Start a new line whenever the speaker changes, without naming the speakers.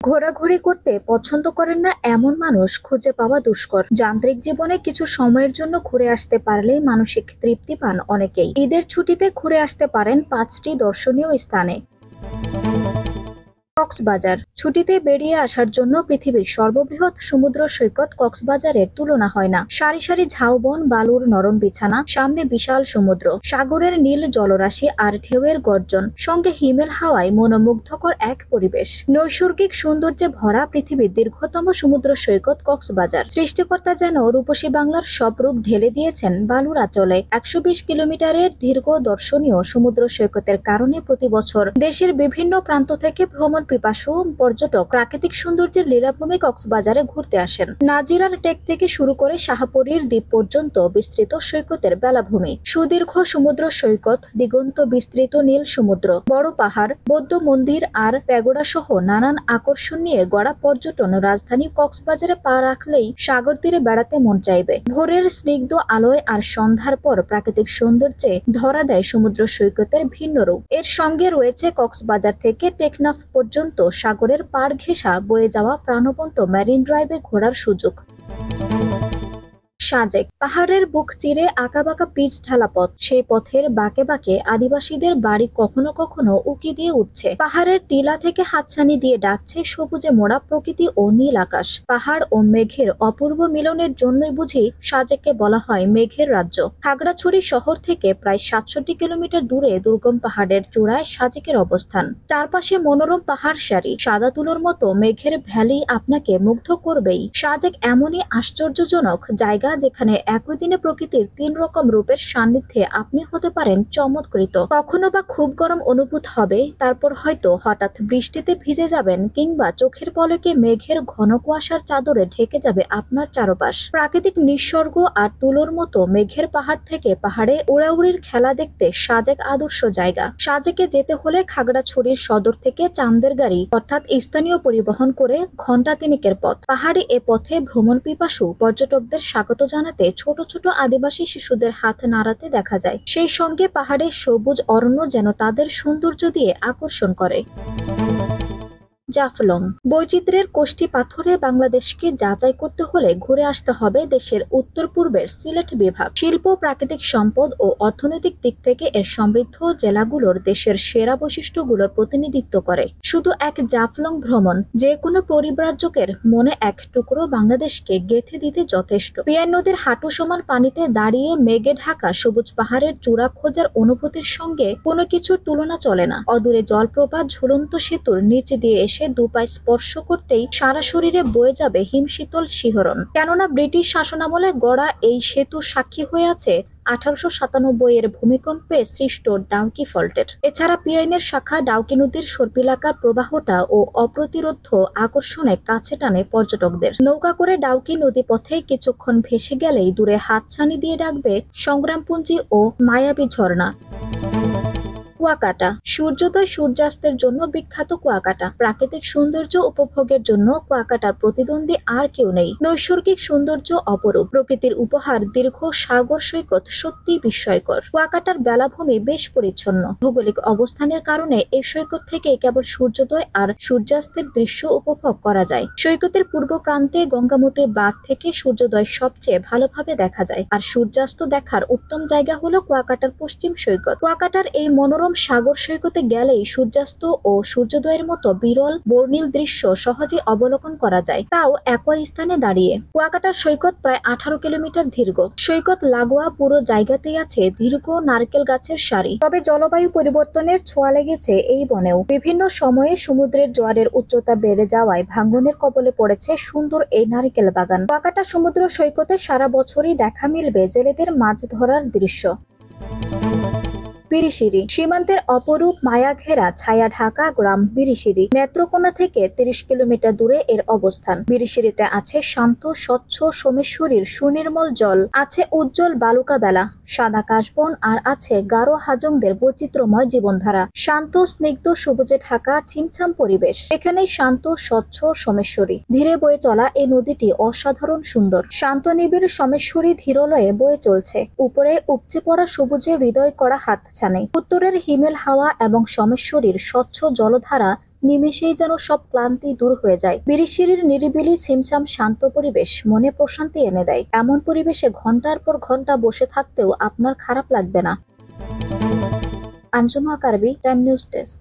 ঘোরাঘুরি করতে পছন্দ করেন না এমন মানুষ খুঁজে পাওয়া দুষ্কর। যান্ত্রিক জীবনে কিছু সময়ের জন্য ঘুরে আসতে পারলেই মানসিক তৃপ্তি পান অনেকেই। ঈদের ছুটিতে ঘুরে আসতে পারেন 5টি দর্শনীয় স্থানে। কক্সবাজার ছুটিতে বেরিয়ে আসার জন্য পৃথিবীর সর্ববৃহৎ সমুদ্র সৈকত কক্সবাজারের তুলনা হয় না। সারি সারি ঝাউবন, বালুর নরম বিছানা, সামনে বিশাল সমুদ্র, সাগরের নীল জলরাশি আর ঢেউয়ের গর্জন, সঙ্গে হিমেল হাওয়ায় মনোমুগ্ধকর এক পরিবেশ। নৈসর্গিক সৌন্দর্যে ভরা পৃথিবীর দীর্ঘতম সমুদ্র সৈকত কক্সবাজার। সৃষ্টিকর্তা যেন রূপসী বাংলার সব রূপ ঢেলে দিয়েছেন বালুর আঁচলে। 120 কিলোমিটারের দীর্ঘ দর্শনীয় সমুদ্র সৈকতের কারণে প্রতি বছর দেশের বিভিন্ন প্রান্ত থেকে ভ্রমণ পিপাসু পর্যটক প্রাকৃতিক সৌন্দর্যের লীলাভূমি কক্সবাজারে ঘুরতে আসেন। নাজিরার টেক থেকে শুরু করে শাহপরীর দ্বীপ পর্যন্ত বিস্তৃত সৈকতের বেলাভূমি। সুদীর্ঘ সমুদ্র সৈকত, দিগন্ত বিস্তৃত নীল সমুদ্র, বড় পাহাড়, বৌদ্ধ মন্দির আর প্যাগোডা সহ নানান আকর্ষণ নিয়ে গড়া পর্যটন রাজধানী কক্সবাজারে পা রাখলেই সাগর তীরে বেড়াতে মন চাইবে। ভোরের স্নিগ্ধ আলোয় আর সন্ধ্যার পর প্রাকৃতিক সৌন্দর্যে ধরা দেয় সমুদ্র সৈকতের ভিন্ন রূপ। এর সঙ্গে রয়েছে কক্সবাজার থেকে টেকনাফ পর্যন্ত সাগরের পাড় ঘেঁষা বয়ে যাওয়া প্রাণবন্ত মেরিন ড্রাইভে ঘোরার সুযোগ। সাজেক পাহাড়ের বুক চিরে আঁকাবাঁকা পিচ ঢালা পথ। সেই পথের বাঁকে বাঁকে আদিবাসীদের বাড়ি কখনো কখনো উকি দিয়ে উঠছে। পাহাড়ের টিলা থেকে হাতছানি দিয়ে ডাকছে সবুজে মোড়া প্রকৃতি ও নীল আকাশ। পাহাড় ও মেঘের অপূর্ব মিলনের জন্যই বুঝি সাজেককে বলা হয় মেঘের রাজ্য। খাগড়াছড়ি শহর থেকে প্রায় 67 কিলোমিটার দূরে দুর্গম পাহাড়ের চূড়ায় সাজেকের অবস্থান। চারপাশে মনোরম পাহাড় সারি, সাদা তুলোর মতো মেঘের ভ্যালি আপনাকে মুগ্ধ করবেই। সাজেক এমনই আশ্চর্যজনক জায়গা যেখানে একই দিনে প্রকৃতির 3 রকম রূপের সান্নিধ্যে আপনি হতে পারেন চমৎকৃত। কখনো বা খুব গরম অনুভূত হবে, তারপর হয়তো হঠাৎ বৃষ্টিতে ভিজে যাবেন, কিংবা চোখের পলকে মেঘের ঘন কুয়াশার চাদরে ঢেকে যাবে আপনার চারপাশ। প্রাকৃতিক নিঃসর্গ আর তুলোর মতো মেঘের পাহাড় থেকে পাহাড়ে উড়াউড়ির খেলা দেখতে সাজেক আদর্শ জায়গা। সাজেকে যেতে হলে খাগড়াছড়ির সদর থেকে চান্দের গাড়ি অর্থাৎ স্থানীয় পরিবহন করে ঘন্টা তিনেকের পথ। পাহাড়ি এ পথে ভ্রমণ পিপাসু পর্যটকদের স্বাগত জানাতে ছোট ছোট আদিবাসী শিশুদের হাত নাড়াতে দেখা যায়। সেই সঙ্গে পাহাড়ের সবুজ অরণ্য যেন তাদের সৌন্দর্য দিয়ে আকর্ষণ করে। জাফলং বৈচিত্র্যের কোষ্ঠী পাথরে বাংলাদেশকে যাচাই করতে হলে ঘুরে আসতে হবে দেশের উত্তর পূর্বের সিলেট বিভাগ। শিল্প, প্রাকৃতিক সম্পদ ও অর্থনৈতিক দিক থেকে এর সমৃদ্ধ জেলাগুলোর দেশের সেরা বৈশিষ্ট্যগুলোর প্রতিনিধিত্ব করে। শুধু এক জাফলং ভ্রমণ যে কোনো পরিব্রাজকের মনে এক টুকরো বাংলাদেশকে গেঁথে দিতে যথেষ্ট। পিয়ার নদীর হাঁটু সমান পানিতে দাঁড়িয়ে মেঘে ঢাকা সবুজ পাহাড়ের চূড়া খোঁজার অনুভূতির সঙ্গে কোনো কিছুর তুলনা চলে না। অদূরে জলপ্রপাত ঝুলন্ত সেতুর নিচ দিয়ে এসে দুপায় স্পর্শ করতেই সারা শরীরে বয়ে যাবে হিমশীতল শিহরণ। কেননা ব্রিটিশ শাসনামলে গড়া এই সেতু সাক্ষী হয়ে আছে 1897 এর ভূমিকম্পে সৃষ্ট ডাউকি ফল্টের। এছাড়া পিয়াইনের শাখা ডাউকি নদীর সর্পিলাকার প্রবাহটা ও অপ্রতিরোধ্য আকর্ষণে কাছে টানে পর্যটকদের। নৌকা করে ডাউকি নদী পথে কিছুক্ষণ ভেসে গেলেই দূরে হাতছানি দিয়ে ডাকবে সংগ্রামপুঞ্জি ও মায়াবী ঝর্ণা। কুয়াকাটা সূর্যোদয় সূর্যাস্তের জন্য বিখ্যাত। কুয়াকাটা প্রাকৃতিক সৌন্দর্য উপভোগের জন্য কুয়াকাটার প্রতিদ্বন্দ্বী আর কেউ নেই। নৈসর্গিক সৌন্দর্য অপরূপ, প্রকৃতির উপহার দীর্ঘ সাগর সৈকত সত্যি বিস্ময়কর। কুয়াকাটার বেলাভূমি বেশ পরিচ্ছন্ন। ভৌগোলিক অবস্থানের কারণে এই সৈকত থেকে কেবল সূর্যোদয় আর সূর্যাস্তের দৃশ্য উপভোগ করা যায়। সৈকতের পূর্ব প্রান্তে গঙ্গামতির বাঁধ থেকে সূর্যোদয় সবচেয়ে ভালোভাবে দেখা যায়, আর সূর্যাস্ত দেখার উত্তম জায়গা হলো কুয়াকাটার পশ্চিম সৈকত। কুয়াকাটার এই মনোরম সাগর সৈকতে গেলেই সূর্যাস্ত ও সূর্যোদয়ের মতো বিরল বর্ণিল দৃশ্য সহজে অবলোকন করা যায়, তাও একই স্থানে দাঁড়িয়ে। কুয়াকাটার সৈকত প্রায় 18 কিলোমিটার দীর্ঘ। সৈকত লাগোয়া পুরো জায়গাতেই আছে দীর্ঘ নারকেল গাছের সারি। তবে জলবায়ু পরিবর্তনের ছোঁয়া লেগেছে এই বনেও। বিভিন্ন সময়ে সমুদ্রের জোয়ারের উচ্চতা বেড়ে যাওয়ায় ভাঙনের কবলে পড়েছে সুন্দর এই নারকেল বাগান। কুয়াকাটা সমুদ্র সৈকতে সারা বছরই দেখা মিলবে জেলেদের মাছ ধরার দৃশ্য। বিরিশিরি সীমান্তের অপরূপ মায়া ঘেরা ছায়া ঢাকা গ্রাম বিরিশিরি। নেত্রকোনা থেকে 30 কিলোমিটার দূরে এর অবস্থান। বিরিশিরিতে আছে শান্ত স্বচ্ছ সোমেশ্বরীর সুনির্মল জল, আছে উজ্জ্বল বালুকা বেলা, সাদা কাশবন, আর আছে গারো হাজংদের বৈচিত্র্যময় জীবনধারা। শান্ত স্নিগ্ধ সবুজে ঢাকা ছিমছাম পরিবেশ। এখানেই শান্ত স্বচ্ছ সোমেশ্বরী। ধীরে বয়ে চলা এই নদীটি অসাধারণ সুন্দর। শান্ত নিবিড় সোমেশ্বরী ধীরলয়ে বয়ে চলছে। উপরে উপচে পড়া সবুজে হৃদয় করা হাত। উত্তরের হিমেল হাওয়া এবং সোমেশ্বরীর স্বচ্ছ জলধারা নিমেষেই যেন সব ক্লান্তি দূর হয়ে যায়। বিরিশিরির নিরিবিলি ছিমছাম শান্ত পরিবেশ মনে প্রশান্তি এনে দেয়। এমন পরিবেশে ঘন্টার পর ঘন্টা বসে থাকতেও আপনার খারাপ লাগবে না। আঞ্জুমা কারবি, টাইম নিউজ ডেস্ক।